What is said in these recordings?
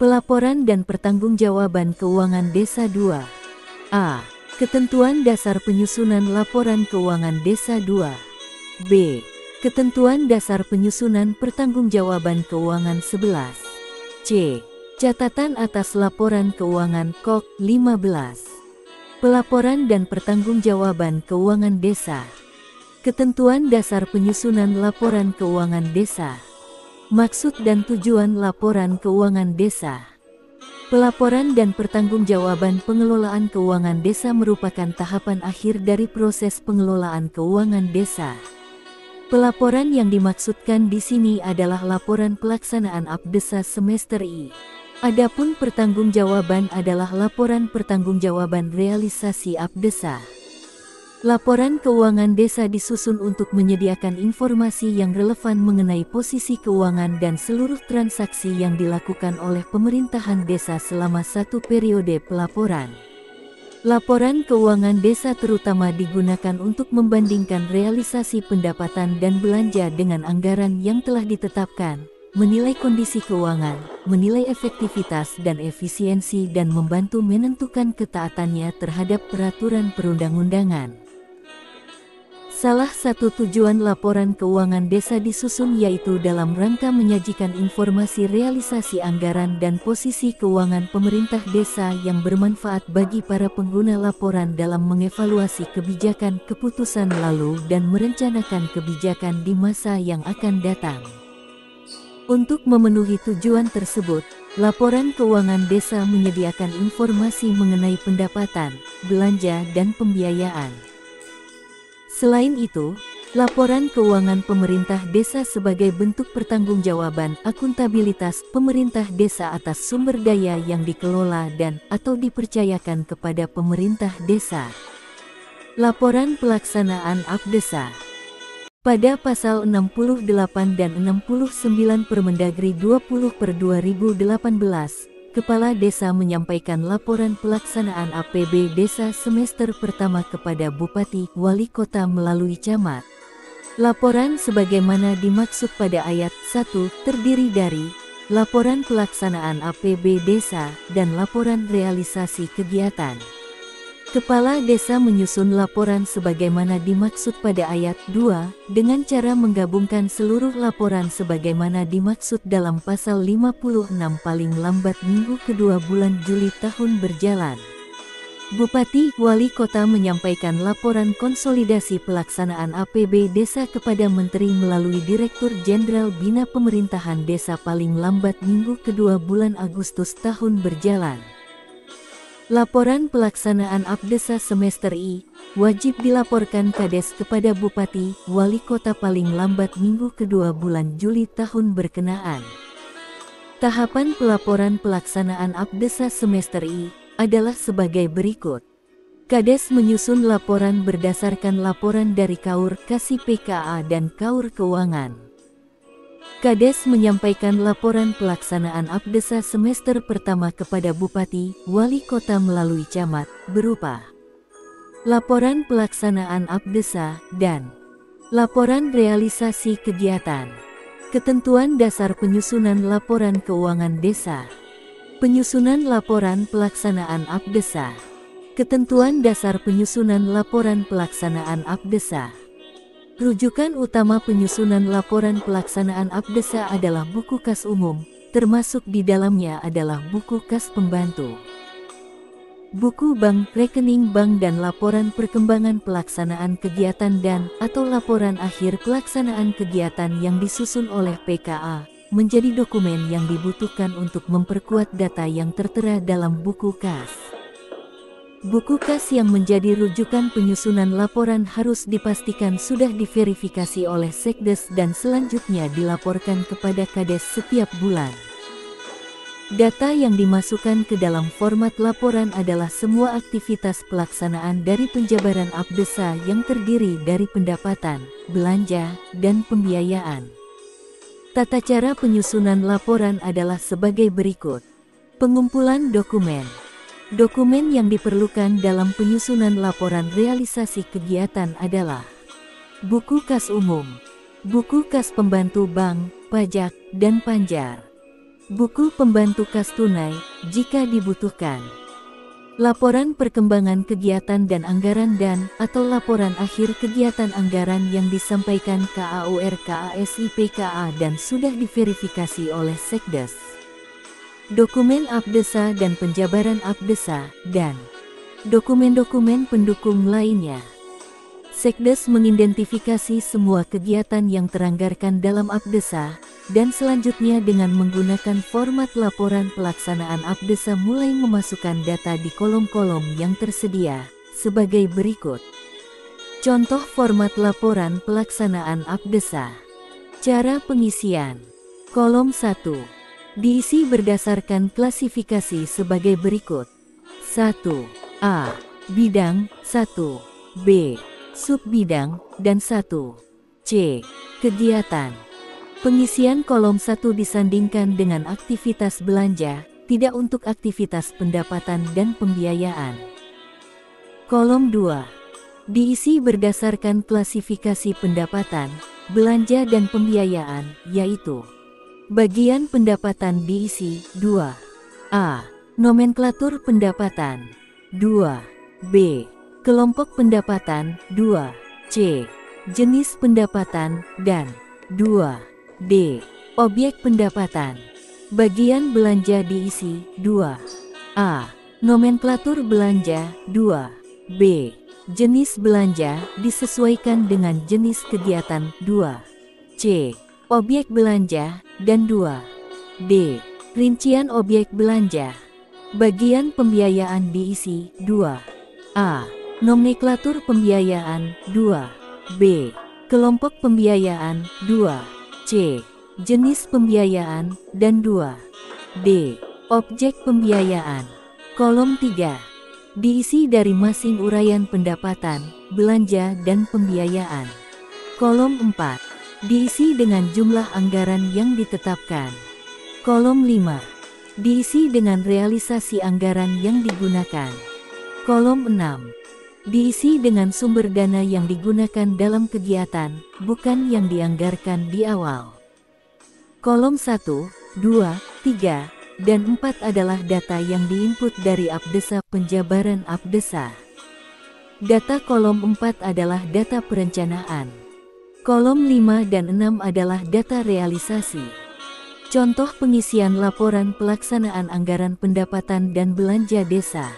Pelaporan dan pertanggungjawaban keuangan desa 2. A. Ketentuan dasar penyusunan laporan keuangan desa 2. B. Ketentuan dasar penyusunan pertanggungjawaban keuangan 11. C. Catatan atas laporan keuangan KOK 15. Pelaporan dan pertanggungjawaban keuangan desa. Ketentuan dasar penyusunan laporan keuangan desa. Maksud dan tujuan laporan keuangan desa. Pelaporan dan pertanggungjawaban pengelolaan keuangan desa merupakan tahapan akhir dari proses pengelolaan keuangan desa. Pelaporan yang dimaksudkan di sini adalah laporan pelaksanaan APDESA semester I. Adapun pertanggungjawaban adalah laporan pertanggungjawaban realisasi APDESA. Laporan keuangan desa disusun untuk menyediakan informasi yang relevan mengenai posisi keuangan dan seluruh transaksi yang dilakukan oleh pemerintahan desa selama satu periode pelaporan. Laporan keuangan desa terutama digunakan untuk membandingkan realisasi pendapatan dan belanja dengan anggaran yang telah ditetapkan, menilai kondisi keuangan, menilai efektivitas dan efisiensi dan membantu menentukan ketaatannya terhadap peraturan perundang-undangan. Salah satu tujuan laporan keuangan desa disusun yaitu dalam rangka menyajikan informasi realisasi anggaran dan posisi keuangan pemerintah desa yang bermanfaat bagi para pengguna laporan dalam mengevaluasi kebijakan keputusan lalu dan merencanakan kebijakan di masa yang akan datang. Untuk memenuhi tujuan tersebut, laporan keuangan desa menyediakan informasi mengenai pendapatan, belanja, dan pembiayaan. Selain itu, laporan keuangan pemerintah desa sebagai bentuk pertanggungjawaban akuntabilitas pemerintah desa atas sumber daya yang dikelola dan atau dipercayakan kepada pemerintah desa. Laporan pelaksanaan APDESA. Pada pasal 68 dan 69 Permendagri 20/2018, Kepala Desa menyampaikan laporan pelaksanaan APB Desa semester pertama kepada Bupati, Wali Kota melalui Camat. Laporan sebagaimana dimaksud pada ayat 1 terdiri dari laporan pelaksanaan APB Desa dan laporan realisasi kegiatan. Kepala Desa menyusun laporan sebagaimana dimaksud pada ayat 2 dengan cara menggabungkan seluruh laporan sebagaimana dimaksud dalam pasal 56 paling lambat minggu kedua bulan Juli tahun berjalan. Bupati, Wali Kota menyampaikan laporan konsolidasi pelaksanaan APB Desa kepada Menteri melalui Direktur Jenderal Bina Pemerintahan Desa paling lambat minggu kedua bulan Agustus tahun berjalan. Laporan pelaksanaan APDESA semester I, wajib dilaporkan Kades kepada Bupati, Wali Kota paling lambat minggu kedua bulan Juli tahun berkenaan. Tahapan pelaporan pelaksanaan APDESA semester I adalah sebagai berikut. Kades menyusun laporan berdasarkan laporan dari KAUR Kasih PKA dan KAUR Keuangan. Kades menyampaikan laporan pelaksanaan APDESA semester pertama kepada Bupati, Wali Kota melalui Camat, berupa laporan pelaksanaan APDESA dan laporan realisasi kegiatan. Ketentuan dasar penyusunan laporan keuangan desa. Penyusunan laporan pelaksanaan APDESA. Ketentuan dasar penyusunan laporan pelaksanaan APDESA. Rujukan utama penyusunan laporan pelaksanaan APDESA adalah buku kas umum, termasuk di dalamnya adalah buku kas pembantu, buku bank, rekening bank dan laporan perkembangan pelaksanaan kegiatan dan atau laporan akhir pelaksanaan kegiatan yang disusun oleh PKA, menjadi dokumen yang dibutuhkan untuk memperkuat data yang tertera dalam buku kas. Buku kas yang menjadi rujukan penyusunan laporan harus dipastikan sudah diverifikasi oleh Sekdes dan selanjutnya dilaporkan kepada Kades setiap bulan. Data yang dimasukkan ke dalam format laporan adalah semua aktivitas pelaksanaan dari penjabaran APDESA yang terdiri dari pendapatan, belanja, dan pembiayaan. Tata cara penyusunan laporan adalah sebagai berikut. Pengumpulan dokumen. Dokumen yang diperlukan dalam penyusunan laporan realisasi kegiatan adalah buku kas umum, buku kas pembantu bank, pajak, dan panjar, Buku pembantu kas tunai, jika dibutuhkan. Laporan perkembangan kegiatan dan anggaran atau laporan akhir kegiatan anggaran yang disampaikan KAUR KASIPKA dan sudah diverifikasi oleh Sekdes. Dokumen Apdesa dan penjabaran Apdesa, dan dokumen-dokumen pendukung lainnya. Sekdes mengidentifikasi semua kegiatan yang teranggarkan dalam Apdesa, dan selanjutnya dengan menggunakan format laporan pelaksanaan Apdesa mulai memasukkan data di kolom-kolom yang tersedia, sebagai berikut. Contoh format laporan pelaksanaan Apdesa. Cara pengisian. Kolom 1. Diisi berdasarkan klasifikasi sebagai berikut. 1. A. Bidang, 1. B. Subbidang, dan 1. C. Kegiatan. Pengisian kolom 1 disandingkan dengan aktivitas belanja, tidak untuk aktivitas pendapatan dan pembiayaan. Kolom 2. Diisi berdasarkan klasifikasi pendapatan, belanja dan pembiayaan, yaitu bagian pendapatan diisi 2. A. Nomenklatur pendapatan 2. B. Kelompok pendapatan 2. C. Jenis pendapatan, dan 2. D. Objek pendapatan. Bagian belanja diisi 2. A. Nomenklatur belanja 2. B. Jenis belanja disesuaikan dengan jenis kegiatan 2. C. Objek belanja, dan 2. D. Rincian objek belanja. Bagian pembiayaan diisi 2. A. Nomenklatur pembiayaan 2. B. Kelompok pembiayaan 2. C. Jenis pembiayaan, dan 2. D. Objek pembiayaan. Kolom 3. Diisi dari masing uraian pendapatan, belanja dan pembiayaan. Kolom 4. Diisi dengan jumlah anggaran yang ditetapkan. Kolom 5. Diisi dengan realisasi anggaran yang digunakan. Kolom 6. Diisi dengan sumber dana yang digunakan dalam kegiatan, bukan yang dianggarkan di awal. Kolom 1, 2, 3, dan 4 adalah data yang diinput dari Apdesa penjabaran Apdesa. Data kolom 4 adalah data perencanaan. Kolom 5 dan 6 adalah data realisasi. Contoh pengisian laporan pelaksanaan anggaran pendapatan dan belanja desa.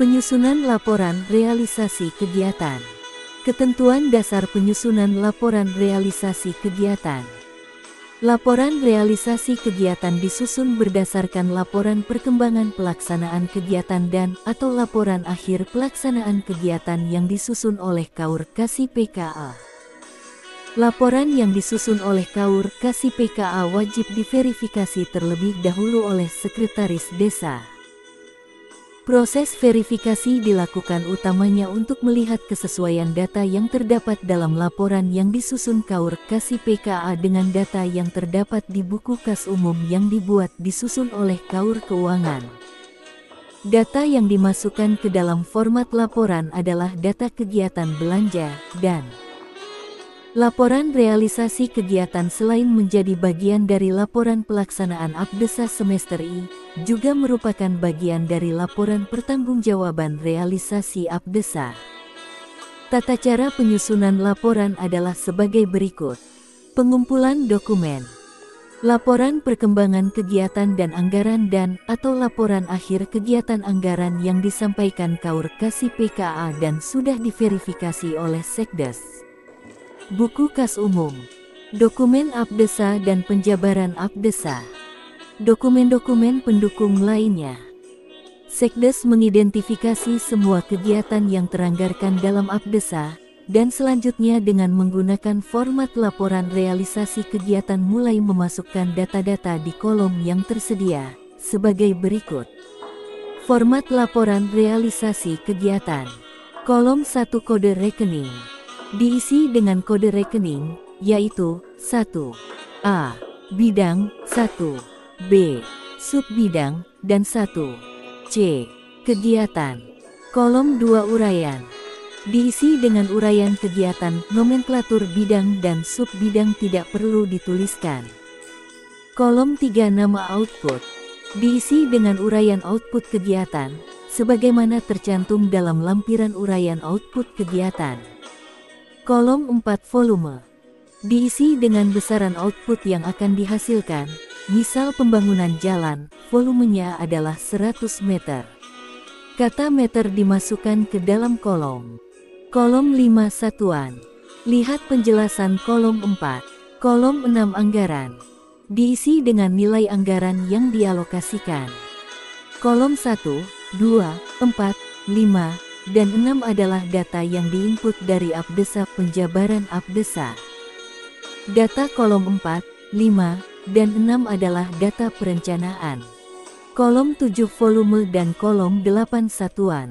Penyusunan laporan realisasi kegiatan. Ketentuan dasar penyusunan laporan realisasi kegiatan. Laporan realisasi kegiatan disusun berdasarkan laporan perkembangan pelaksanaan kegiatan atau laporan akhir pelaksanaan kegiatan yang disusun oleh KAUR KASIPKA. Laporan yang disusun oleh KAUR KASIPKA wajib diverifikasi terlebih dahulu oleh Sekretaris Desa. Proses verifikasi dilakukan utamanya untuk melihat kesesuaian data yang terdapat dalam laporan yang disusun KAUR KASIPKA dengan data yang terdapat di buku kas umum yang dibuat disusun oleh KAUR Keuangan. Data yang dimasukkan ke dalam format laporan adalah data kegiatan belanja, dan laporan realisasi kegiatan selain menjadi bagian dari laporan pelaksanaan Apdesa semester I, juga merupakan bagian dari laporan pertanggungjawaban realisasi Apdesa. Tata cara penyusunan laporan adalah sebagai berikut. Pengumpulan dokumen. Laporan perkembangan kegiatan dan anggaran atau laporan akhir kegiatan anggaran yang disampaikan KAUR KASIPKA dan sudah diverifikasi oleh Sekdes. Buku kas umum, dokumen Apdesa dan penjabaran Apdesa, dokumen-dokumen pendukung lainnya. Sekdes mengidentifikasi semua kegiatan yang teranggarkan dalam Apdesa, dan selanjutnya dengan menggunakan format laporan realisasi kegiatan mulai memasukkan data-data di kolom yang tersedia, sebagai berikut. Format laporan realisasi kegiatan. Kolom 1 kode rekening. Diisi dengan kode rekening, yaitu 1. A. Bidang, 1. B. Subbidang, dan 1. C. Kegiatan. Kolom 2 uraian. Diisi dengan uraian kegiatan, nomenklatur bidang dan subbidang tidak perlu dituliskan. Kolom 3 nama output diisi dengan uraian output kegiatan, sebagaimana tercantum dalam lampiran uraian output kegiatan. Kolom 4 volume diisi dengan besaran output yang akan dihasilkan, misal pembangunan jalan, volumenya adalah 100 meter. Kata meter dimasukkan ke dalam kolom. Kolom 5 satuan. Lihat penjelasan kolom 4. Kolom 6 anggaran. Diisi dengan nilai anggaran yang dialokasikan. Kolom 1, 2, 4, 5, dan 6 adalah data yang diinput dari Apdesa penjabaran Apdesa. Data kolom 4, 5, dan 6 adalah data perencanaan. Kolom 7 volume dan kolom 8 satuan.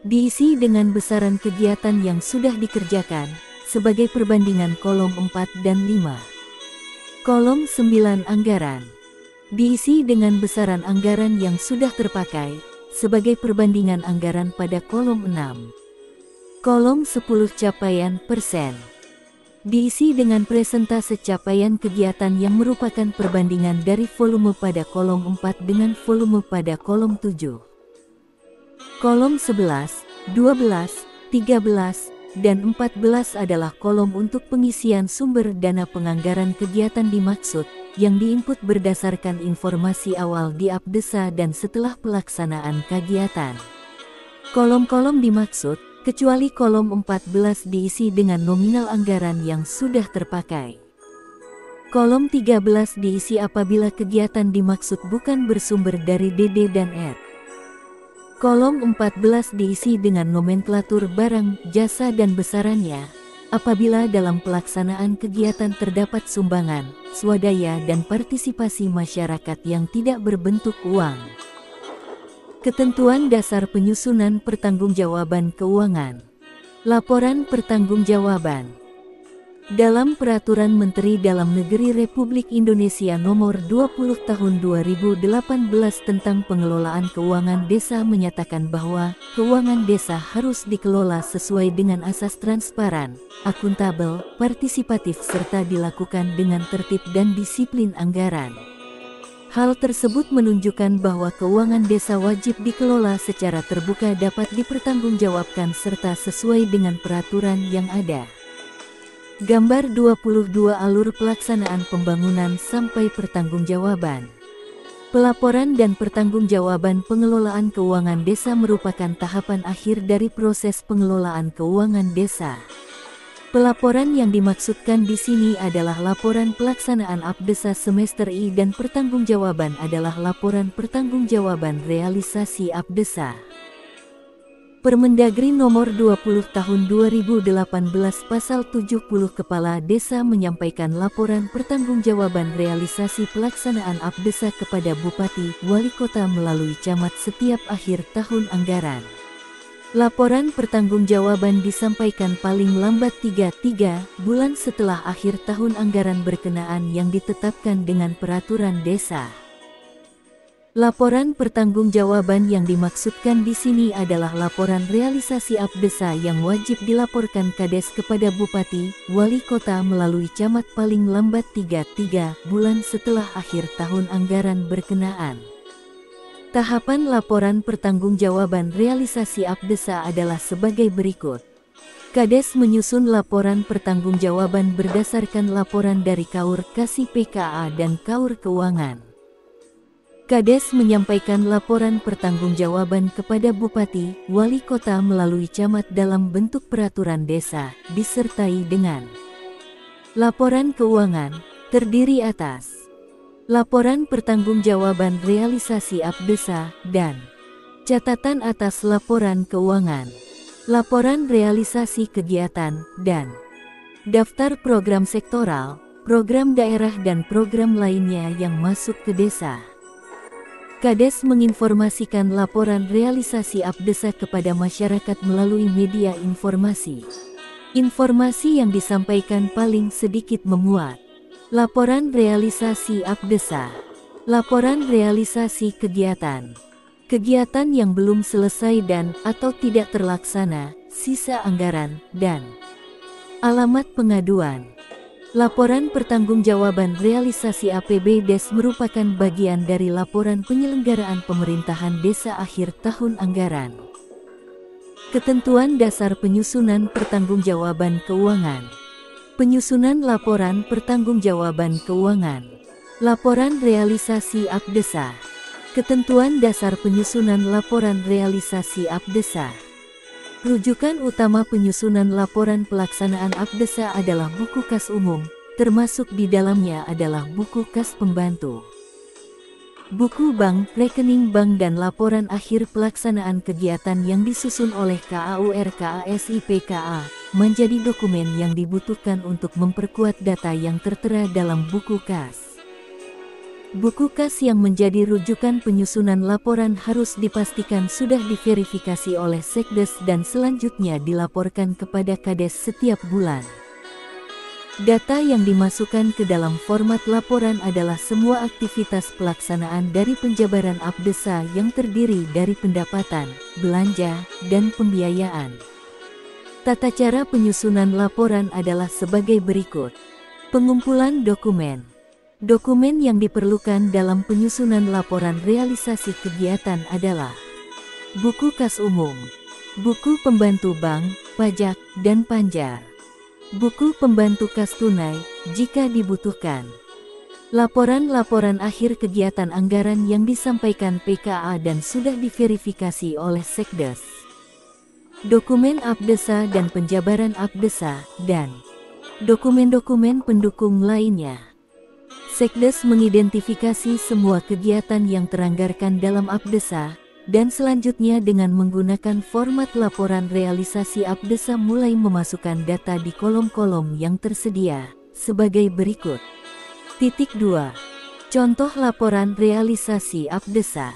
Diisi dengan besaran kegiatan yang sudah dikerjakan, sebagai perbandingan kolom 4 dan 5. Kolom 9 anggaran. Diisi dengan besaran anggaran yang sudah terpakai, sebagai perbandingan anggaran pada kolom 6. Kolom 10 capaian persen. Diisi dengan presentase capaian kegiatan yang merupakan perbandingan dari volume pada kolom 4 dengan volume pada kolom 7. Kolom 11, 12, 13, dan 14 adalah kolom untuk pengisian sumber dana penganggaran kegiatan dimaksud, yang diinput berdasarkan informasi awal di Apdesa dan setelah pelaksanaan kegiatan. Kolom-kolom dimaksud, kecuali kolom 14 diisi dengan nominal anggaran yang sudah terpakai. Kolom 13 diisi apabila kegiatan dimaksud bukan bersumber dari DD dan R. Kolom 14 diisi dengan nomenklatur barang, jasa dan besarannya, apabila dalam pelaksanaan kegiatan terdapat sumbangan, swadaya dan partisipasi masyarakat yang tidak berbentuk uang. Ketentuan dasar penyusunan pertanggungjawaban keuangan. Laporan pertanggungjawaban. Dalam Peraturan Menteri Dalam Negeri Republik Indonesia Nomor 20 Tahun 2018 tentang Pengelolaan Keuangan Desa menyatakan bahwa keuangan desa harus dikelola sesuai dengan asas transparan, akuntabel, partisipatif serta dilakukan dengan tertib dan disiplin anggaran. Hal tersebut menunjukkan bahwa keuangan desa wajib dikelola secara terbuka, dapat dipertanggungjawabkan serta sesuai dengan peraturan yang ada. Gambar 22 alur pelaksanaan pembangunan sampai pertanggungjawaban. Pelaporan dan pertanggungjawaban pengelolaan keuangan desa merupakan tahapan akhir dari proses pengelolaan keuangan desa. Pelaporan yang dimaksudkan di sini adalah laporan pelaksanaan Apdesa semester I dan pertanggungjawaban adalah laporan pertanggungjawaban realisasi Apdesa. Permendagri Nomor 20 Tahun 2018 Pasal 70 Kepala Desa menyampaikan laporan pertanggungjawaban realisasi pelaksanaan Apdesa kepada Bupati, Wali Kota melalui camat setiap akhir tahun anggaran. Laporan pertanggungjawaban disampaikan paling lambat 3 bulan setelah akhir tahun anggaran berkenaan yang ditetapkan dengan peraturan desa. Laporan pertanggungjawaban yang dimaksudkan di sini adalah laporan realisasi Apdesa yang wajib dilaporkan Kades kepada Bupati, Wali Kota melalui camat paling lambat 3 bulan setelah akhir tahun anggaran berkenaan. Tahapan laporan pertanggungjawaban realisasi Apdesa adalah sebagai berikut. Kades menyusun laporan pertanggungjawaban berdasarkan laporan dari KAUR Kasih PKA dan KAUR Keuangan. Kades menyampaikan laporan pertanggungjawaban kepada Bupati, Wali Kota melalui camat dalam bentuk peraturan desa, disertai dengan laporan keuangan, terdiri atas laporan pertanggungjawaban realisasi Apdesa, dan catatan atas laporan keuangan, laporan realisasi kegiatan, dan daftar program sektoral, program daerah dan program lainnya yang masuk ke desa. Kades menginformasikan laporan realisasi Apdesa kepada masyarakat melalui media informasi. Informasi yang disampaikan paling sedikit memuat laporan realisasi Apdesa, laporan realisasi kegiatan, kegiatan yang belum selesai dan atau tidak terlaksana, sisa anggaran, dan alamat pengaduan. Laporan pertanggungjawaban realisasi APBDes merupakan bagian dari laporan penyelenggaraan pemerintahan desa akhir tahun anggaran. Ketentuan dasar penyusunan pertanggungjawaban keuangan. Penyusunan laporan pertanggungjawaban keuangan. Laporan realisasi APDESA. Ketentuan dasar penyusunan laporan realisasi APDESA. Rujukan utama penyusunan laporan pelaksanaan APDESA adalah buku kas umum, termasuk di dalamnya adalah buku kas pembantu, buku bank, rekening bank dan laporan akhir pelaksanaan kegiatan yang disusun oleh KAUR KASIPKA, menjadi dokumen yang dibutuhkan untuk memperkuat data yang tertera dalam buku kas. Buku kas yang menjadi rujukan penyusunan laporan harus dipastikan sudah diverifikasi oleh Sekdes dan selanjutnya dilaporkan kepada Kades setiap bulan. Data yang dimasukkan ke dalam format laporan adalah semua aktivitas pelaksanaan dari penjabaran APDESA yang terdiri dari pendapatan, belanja, dan pembiayaan. Tata cara penyusunan laporan adalah sebagai berikut. Pengumpulan dokumen. Dokumen yang diperlukan dalam penyusunan laporan realisasi kegiatan adalah buku kas umum, buku pembantu bank, pajak, dan panjar, buku pembantu kas tunai, jika dibutuhkan, laporan-laporan akhir kegiatan anggaran yang disampaikan PKA dan sudah diverifikasi oleh Sekdes, dokumen APDESA dan penjabaran APDESA, dan dokumen-dokumen pendukung lainnya. Sekdes mengidentifikasi semua kegiatan yang teranggarkan dalam APDESA, dan selanjutnya dengan menggunakan format laporan realisasi APDESA mulai memasukkan data di kolom-kolom yang tersedia, sebagai berikut. 2. Contoh laporan realisasi APDESA.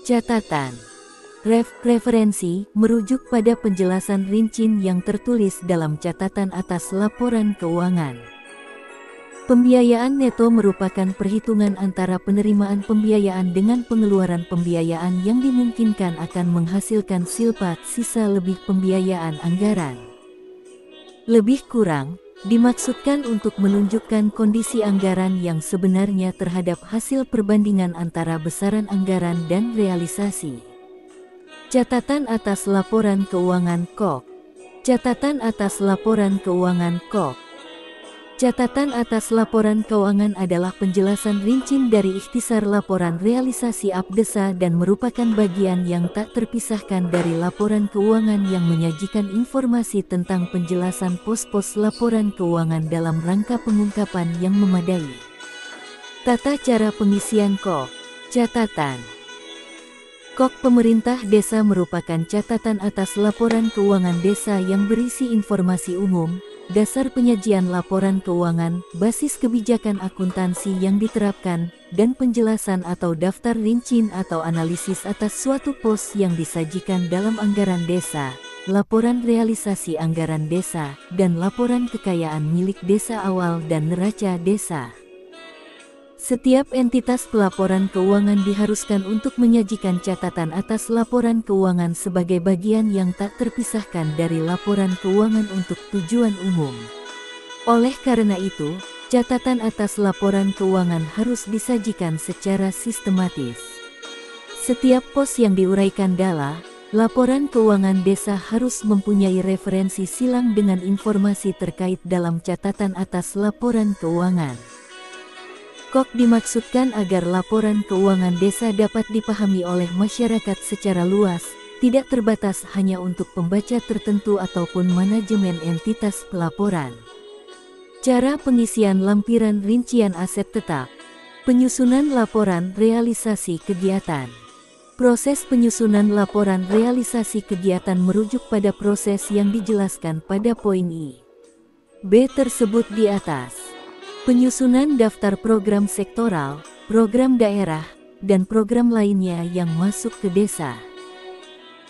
Catatan. Referensi, merujuk pada penjelasan rinci yang tertulis dalam catatan atas laporan keuangan. Pembiayaan neto merupakan perhitungan antara penerimaan pembiayaan dengan pengeluaran pembiayaan yang dimungkinkan akan menghasilkan silpa sisa lebih pembiayaan anggaran. Lebih kurang, dimaksudkan untuk menunjukkan kondisi anggaran yang sebenarnya terhadap hasil perbandingan antara besaran anggaran dan realisasi. Catatan atas laporan keuangan KOK. Catatan atas laporan keuangan KOK. Catatan atas laporan keuangan adalah penjelasan rinci dari ikhtisar laporan realisasi APDESA dan merupakan bagian yang tak terpisahkan dari laporan keuangan yang menyajikan informasi tentang penjelasan pos-pos laporan keuangan dalam rangka pengungkapan yang memadai. Tata cara pengisian KOK. Catatan. KOK pemerintah desa merupakan catatan atas laporan keuangan desa yang berisi informasi umum, dasar penyajian laporan keuangan, basis kebijakan akuntansi yang diterapkan, dan penjelasan atau daftar rinci atau analisis atas suatu pos yang disajikan dalam anggaran desa, laporan realisasi anggaran desa, dan laporan kekayaan milik desa awal dan neraca desa. Setiap entitas pelaporan keuangan diharuskan untuk menyajikan catatan atas laporan keuangan sebagai bagian yang tak terpisahkan dari laporan keuangan untuk tujuan umum. Oleh karena itu, catatan atas laporan keuangan harus disajikan secara sistematis. Setiap pos yang diuraikan dalam laporan keuangan desa harus mempunyai referensi silang dengan informasi terkait dalam catatan atas laporan keuangan. KOK dimaksudkan agar laporan keuangan desa dapat dipahami oleh masyarakat secara luas, tidak terbatas hanya untuk pembaca tertentu ataupun manajemen entitas pelaporan. Cara pengisian lampiran rincian aset tetap. Penyusunan laporan realisasi kegiatan. Proses penyusunan laporan realisasi kegiatan merujuk pada proses yang dijelaskan pada poin I, B tersebut di atas. Penyusunan daftar program sektoral, program daerah, dan program lainnya yang masuk ke desa.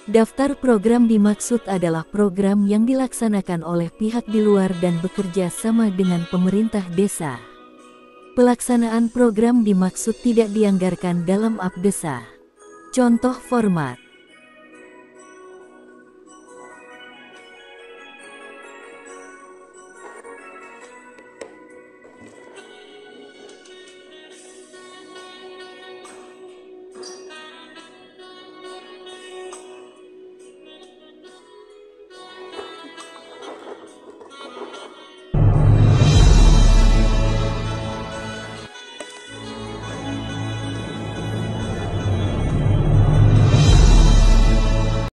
Daftar program dimaksud adalah program yang dilaksanakan oleh pihak di luar dan bekerja sama dengan pemerintah desa. Pelaksanaan program dimaksud tidak dianggarkan dalam APDESA. Contoh format.